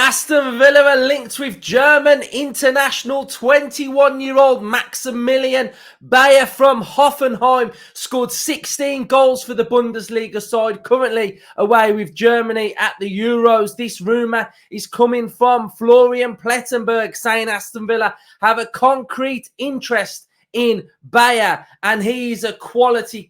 Aston Villa are linked with German international 21-year-old Maximilian Beier from Hoffenheim. Scored 16 goals for the Bundesliga side, currently away with Germany at the Euros. This rumour is coming from Florian Plettenberg, saying Aston Villa have a concrete interest in Beier, and he's a quality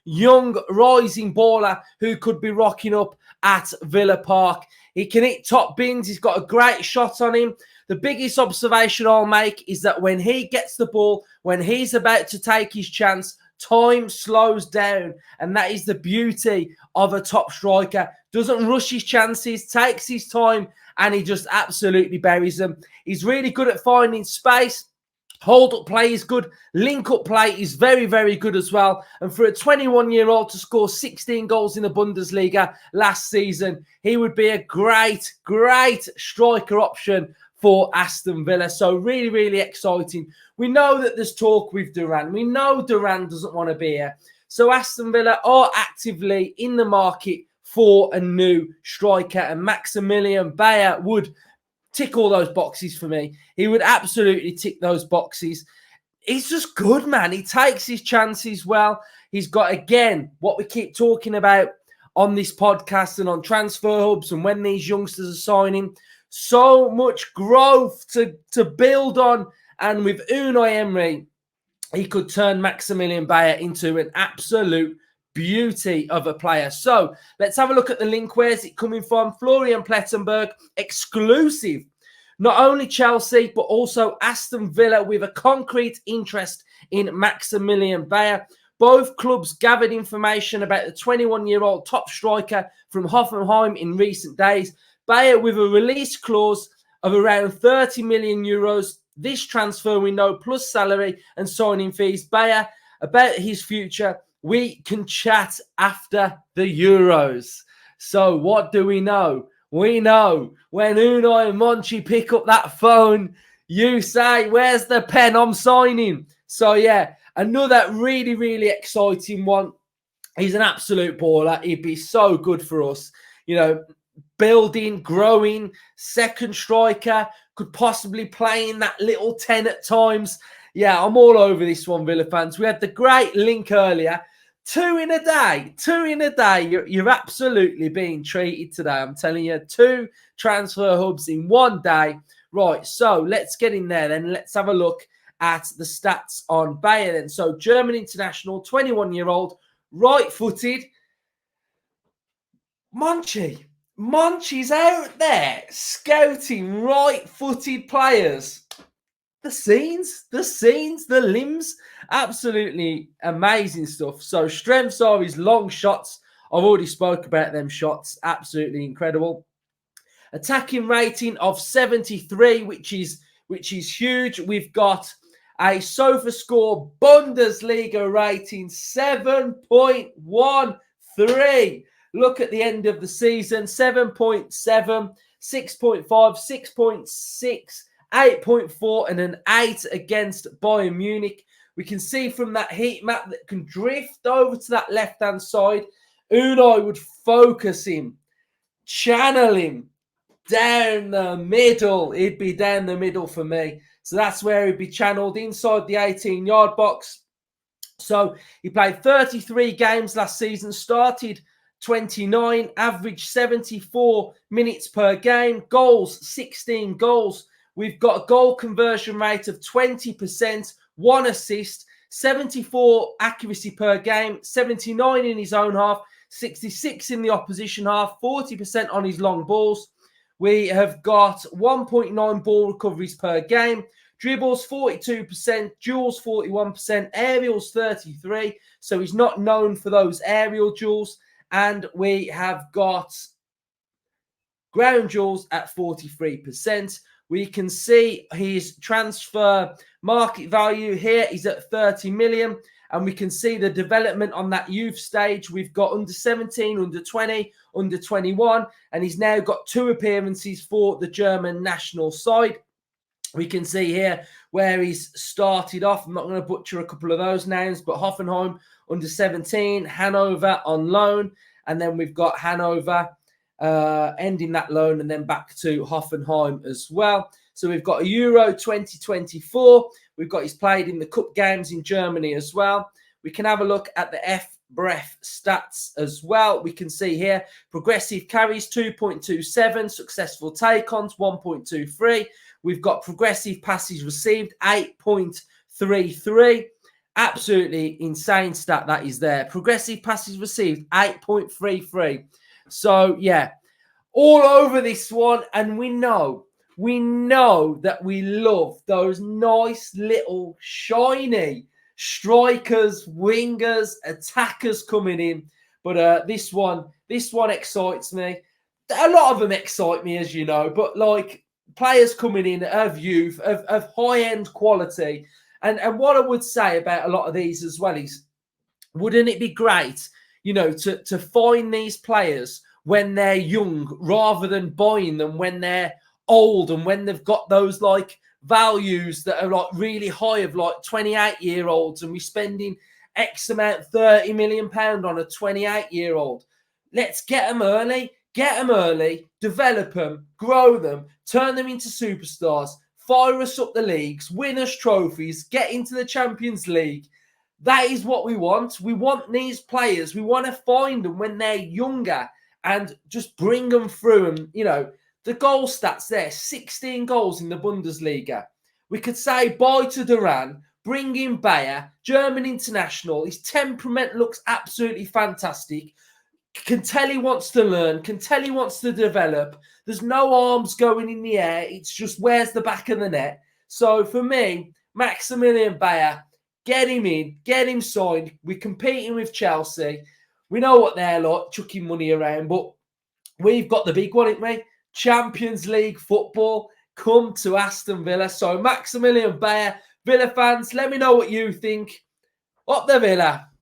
young rising baller who could be rocking up at Villa Park. He can hit top bins. He's got a great shot on him. The biggest observation I'll make is that when he gets the ball, when he's about to take his chance, time slows down. And that is the beauty of a top striker. Doesn't rush his chances, takes his time, and he just absolutely buries them. He's really good at finding space. Hold-up play is good. Link-up play is very, very good as well. And for a 21-year-old to score 16 goals in the Bundesliga last season, he would be a great striker option for Aston Villa. So really, really exciting. We know that there's talk with Duran. We know Duran doesn't want to be here. So Aston Villa are actively in the market for a new striker. And Maximilian Beier would tick all those boxes for me. He would absolutely tick those boxes. He's just good, man. He takes his chances well. He's got, again, what we keep talking about on this podcast and on transfer hubs and when these youngsters are signing, so much growth to build on. And with Unai Emery, he could turn Maximilian Beier into an absolute beauty of a player. So let's have a look at the link. Where's it coming from? Florian Plettenberg, exclusive. Not only Chelsea, but also Aston Villa with a concrete interest in Maximilian Beier. Both clubs gathered information about the 21-year-old top striker from Hoffenheim in recent days. Beier with a release clause of around 30 million euros. This transfer we know, plus salary and signing fees. Beier, about his future, we can chat after the Euros. So what do we know? We know when Unai and Monchi pick up that phone, you say, where's the pen? I'm signing. So yeah, another really, really exciting one. He's an absolute baller. He'd be so good for us. You know, building, growing, second striker, could possibly play in that little 10 at times. Yeah, I'm all over this one, Villa fans. We had the great link earlier. Two in a day. You're absolutely being treated today. I'm telling you, 2 transfer hubs in one day. Right, so let's get in there then. Let's have a look at the stats on Beier then. So German international, 21-year-old, right-footed. Monchi's out there scouting right-footed players. The scenes, the limbs, absolutely amazing stuff. So strengths are his long shots. I've already spoke about them shots. Absolutely incredible. Attacking rating of 73, which is huge. We've got a SofaScore Bundesliga rating 7.13. Look at the end of the season, 7.7, 6.5, 6.6. 8.4 and an 8 against Bayern Munich. We can see from that heat map that can drift over to that left-hand side. Unai would focus him, channel him down the middle. He'd be down the middle for me. So that's where he'd be channeled inside the 18-yard box. So he played 33 games last season, started 29, averaged 74 minutes per game, goals, 16 goals. We've got a goal conversion rate of 20%, 1 assist, 74 accuracy per game, 79 in his own half, 66 in the opposition half, 40% on his long balls. We have got 1.9 ball recoveries per game, dribbles 42%, duels 41%, aerials 33%. So he's not known for those aerial duels. And we have got ground duels at 43%. We can see his transfer market value here is at 30 million. And we can see the development on that youth stage. We've got under 17, under 20, under 21. And he's now got 2 appearances for the German national side. We can see here where he's started off. I'm not going to butcher a couple of those names, but Hoffenheim under 17, Hanover on loan. And then we've got Hanover ending that loan and then back to Hoffenheim as well. So we've got a Euro 2024. We've got he's played in the cup games in Germany as well. We can have a look at the FBref stats as well. We can see here progressive carries 2.27, successful take-ons 1.23. We've got progressive passes received 8.33. Absolutely insane stat that is there. Progressive passes received 8.33. So yeah, all over this one, and we know that we love those nice little shiny strikers, wingers, attackers coming in. But this one excites me. A lot of them excite me, as you know, but like players coming in of youth, of high-end quality. And what I would say about a lot of these as well is, wouldn't it be great, to find these players when they're young rather than buying them when they're old and when they've got those like values that are like really high of like 28-year-olds, and we're spending X amount, £30 million on a 28-year-old. Let's get them early, develop them, grow them, turn them into superstars, fire us up the leagues, win us trophies, get into the Champions League. That is what we want. We want these players. We want to find them when they're younger and just bring them through. And, the goal stats there, 16 goals in the Bundesliga. We could say bye to Duran, bring in Beier, German international. His temperament looks absolutely fantastic. Can tell he wants to learn, can tell he wants to develop. There's no arms going in the air. It's just where's the back of the net. So for me, Maximilian Beier, get him in, get him signed. We're competing with Chelsea. We know what they're like, chucking money around, but we've got the big one, ain't we? Champions League football, come to Aston Villa. So Maximilian Beier, Villa fans, let me know what you think. Up the Villa.